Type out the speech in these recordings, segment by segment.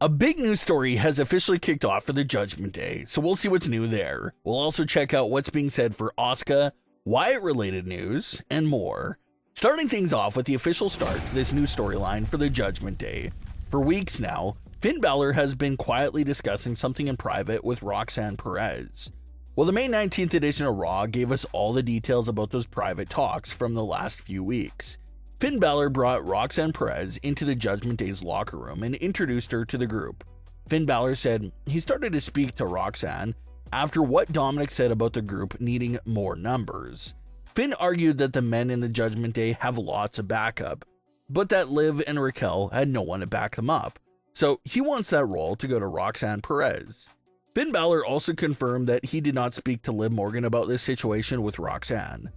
A big news story has officially kicked off for the Judgment Day, so we'll see what's new there. We'll also check out what's being said for Asuka, Wyatt-related news, and more. Starting things off with the official start to this new storyline for the Judgment Day. For weeks now, Finn Balor has been quietly discussing something in private with Roxanne Perez. Well, the May 19th edition of Raw gave us all the details about those private talks from the last few weeks. Finn Balor brought Roxanne Perez into the Judgment Day's locker room and introduced her to the group. Finn Balor said he started to speak to Roxanne after what Dominik said about the group needing more numbers. Finn argued that the men in the Judgment Day have lots of backup, but that Liv and Raquel had no one to back them up, so he wants that role to go to Roxanne Perez. Finn Balor also confirmed that he did not speak to Liv Morgan about this situation with Roxanne,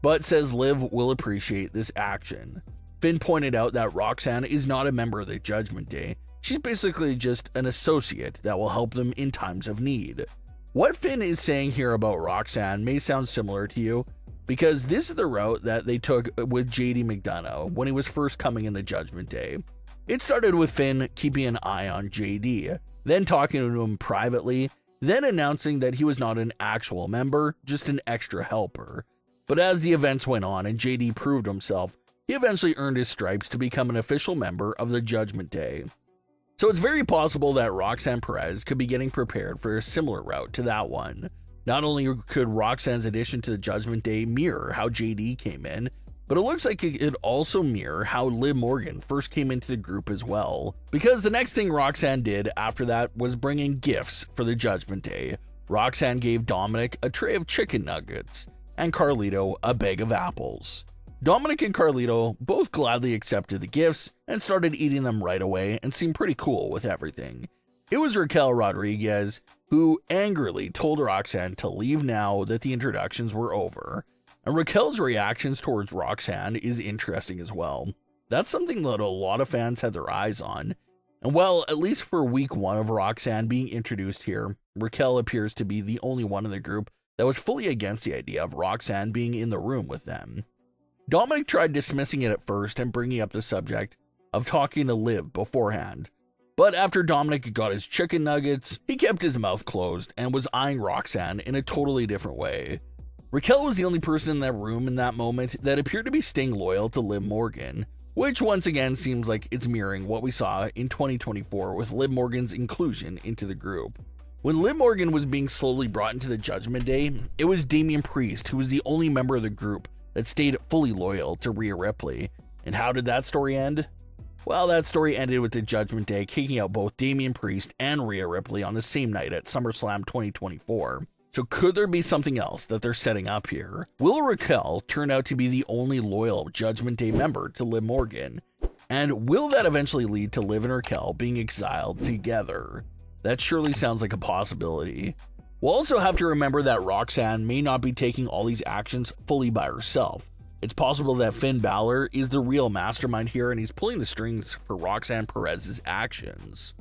but says Liv will appreciate this action. Finn pointed out that Roxanne is not a member of the Judgment Day. She's basically just an associate that will help them in times of need. What Finn is saying here about Roxanne may sound similar to you, because this is the route that they took with JD McDonough when he was first coming in the Judgment Day. It started with Finn keeping an eye on JD, then talking to him privately, then announcing that he was not an actual member, just an extra helper. But as the events went on and JD proved himself, he eventually earned his stripes to become an official member of the Judgment Day. So it's very possible that Roxanne Perez could be getting prepared for a similar route to that one. Not only could Roxanne's addition to the Judgment Day mirror how JD came in, but it looks like it could also mirror how Liv Morgan first came into the group as well. Because the next thing Roxanne did after that was bringing gifts for the Judgment Day. Roxanne gave Dominik a tray of chicken nuggets, and Carlito a bag of apples. Dominik and Carlito both gladly accepted the gifts and started eating them right away and seemed pretty cool with everything. It was Raquel Rodriguez who angrily told Roxanne to leave now that the introductions were over. And Raquel's reactions towards Roxanne is interesting as well. That's something that a lot of fans had their eyes on. And well, at least for week one of Roxanne being introduced here, Raquel appears to be the only one in the group that was fully against the idea of Roxanne being in the room with them. Dominik tried dismissing it at first and bringing up the subject of talking to Liv beforehand. But after Dominik got his chicken nuggets, he kept his mouth closed and was eyeing Roxanne in a totally different way. Raquel was the only person in that room in that moment that appeared to be staying loyal to Liv Morgan, which once again seems like it's mirroring what we saw in 2024 with Liv Morgan's inclusion into the group. When Liv Morgan was being slowly brought into the Judgment Day, it was Damian Priest who was the only member of the group that stayed fully loyal to Rhea Ripley. And how did that story end? Well, that story ended with the Judgment Day kicking out both Damian Priest and Rhea Ripley on the same night at SummerSlam 2024. So could there be something else that they're setting up here? Will Raquel turn out to be the only loyal Judgment Day member to Liv Morgan? And will that eventually lead to Liv and Raquel being exiled together? That surely sounds like a possibility. We'll also have to remember that Roxanne may not be taking all these actions fully by herself. It's possible that Finn Balor is the real mastermind here and he's pulling the strings for Roxanne Perez's actions.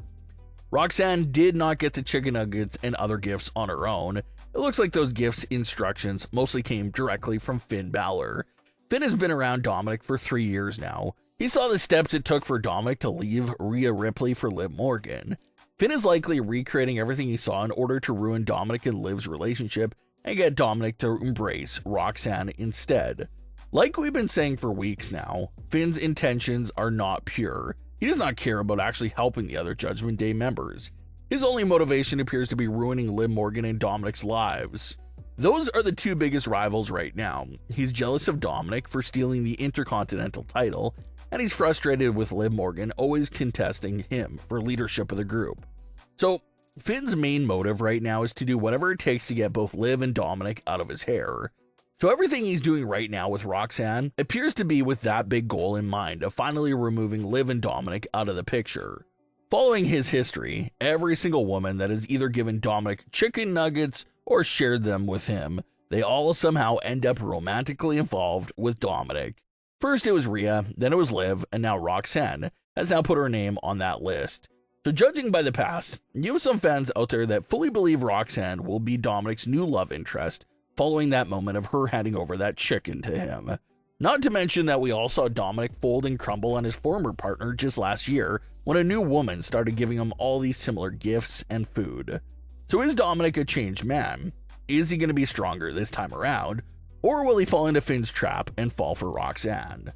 Roxanne did not get the chicken nuggets and other gifts on her own. It looks like those gifts instructions mostly came directly from Finn Balor. Finn has been around Dominik for 3 years now. He saw the steps it took for Dominik to leave Rhea Ripley for Liv Morgan. Finn is likely recreating everything he saw in order to ruin Dominik and Liv's relationship and get Dominik to embrace Roxanne instead. Like we've been saying for weeks now, Finn's intentions are not pure. He does not care about actually helping the other Judgment Day members. His only motivation appears to be ruining Liv Morgan and Dominik's lives. Those are the two biggest rivals right now. He's jealous of Dominik for stealing the Intercontinental title, and he's frustrated with Liv Morgan always contesting him for leadership of the group. So, Finn's main motive right now is to do whatever it takes to get both Liv and Dominik out of his hair. So everything he's doing right now with Roxanne appears to be with that big goal in mind of finally removing Liv and Dominik out of the picture. Following his history, every single woman that has either given Dominik chicken nuggets or shared them with him, they all somehow end up romantically involved with Dominik. First it was Rhea, then it was Liv, and now Roxanne has now put her name on that list. So judging by the past, you have some fans out there that fully believe Roxanne will be Dominik's new love interest following that moment of her handing over that chicken to him. Not to mention that we all saw Dominik fold and crumble on his former partner just last year when a new woman started giving him all these similar gifts and food. So is Dominik a changed man? Is he going to be stronger this time around? Or will he fall into Finn's trap and fall for Roxanne?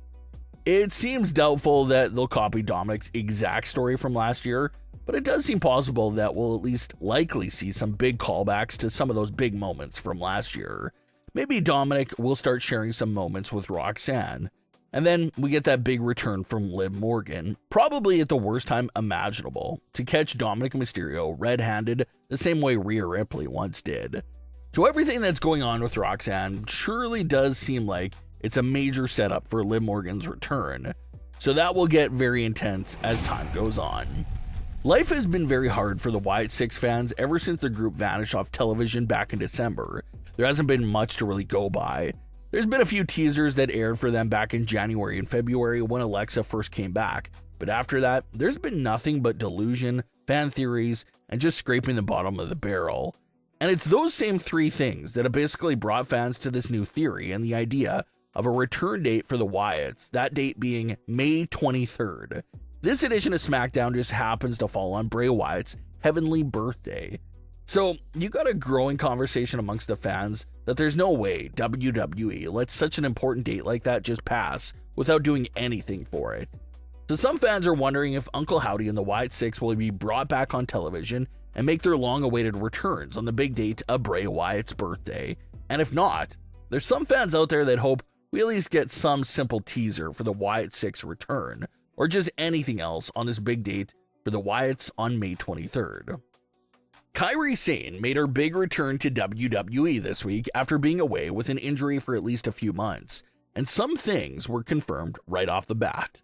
It seems doubtful that they'll copy Dominik's exact story from last year, but it does seem possible that we'll at least likely see some big callbacks to some of those big moments from last year. Maybe Dominik will start sharing some moments with Roxanne, and then we get that big return from Liv Morgan, probably at the worst time imaginable, to catch Dominik Mysterio red-handed the same way Rhea Ripley once did. So everything that's going on with Roxanne surely does seem like it's a major setup for Liv Morgan's return, so that will get very intense as time goes on. Life has been very hard for the Wyatt Sicks fans ever since the group vanished off television back in December. There hasn't been much to really go by. There's been a few teasers that aired for them back in January and February when Alexa first came back, but after that, there's been nothing but delusion, fan theories, and just scraping the bottom of the barrel. And it's those same three things that have basically brought fans to this new theory and the idea of a return date for the Wyatts, that date being May 23rd. This edition of Smackdown just happens to fall on Bray Wyatt's heavenly birthday. So you got a growing conversation amongst the fans that there's no way WWE lets such an important date like that just pass without doing anything for it. So some fans are wondering if Uncle Howdy and the Wyatt Sicks will be brought back on television and make their long-awaited returns on the big date of Bray Wyatt's birthday. And if not, there's some fans out there that hope we at least get some simple teaser for the Wyatt Sicks return, or just anything else on this big date for the Wyatts on May 23rd. Kairi Sane made her big return to WWE this week after being away with an injury for at least a few months, and some things were confirmed right off the bat,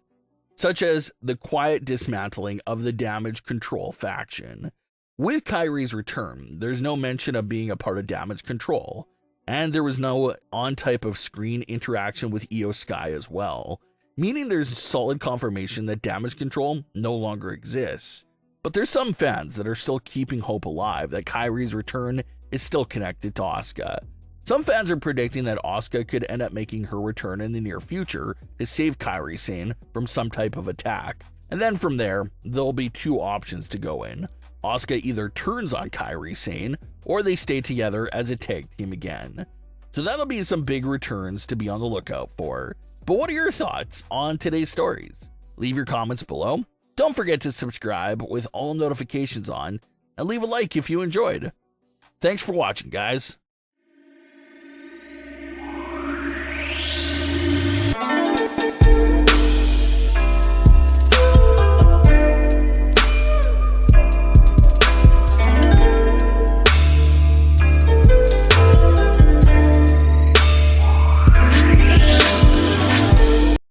such as the quiet dismantling of the Damage Control faction. With Kairi's return, there's no mention of being a part of Damage Control, and there was no on-type of screen interaction with Io Sky as well, meaning there's solid confirmation that Damage Control no longer exists. But there's some fans that are still keeping hope alive that Kairi's return is still connected to Asuka. Some fans are predicting that Asuka could end up making her return in the near future to save Kairi Sane from some type of attack. And then from there, there'll be two options to go in. Asuka either turns on Kairi Sane, or they stay together as a tag team again. So that'll be some big returns to be on the lookout for. But what are your thoughts on today's stories? Leave your comments below. Don't forget to subscribe with all notifications on, and leave a like if you enjoyed. Thanks for watching, guys.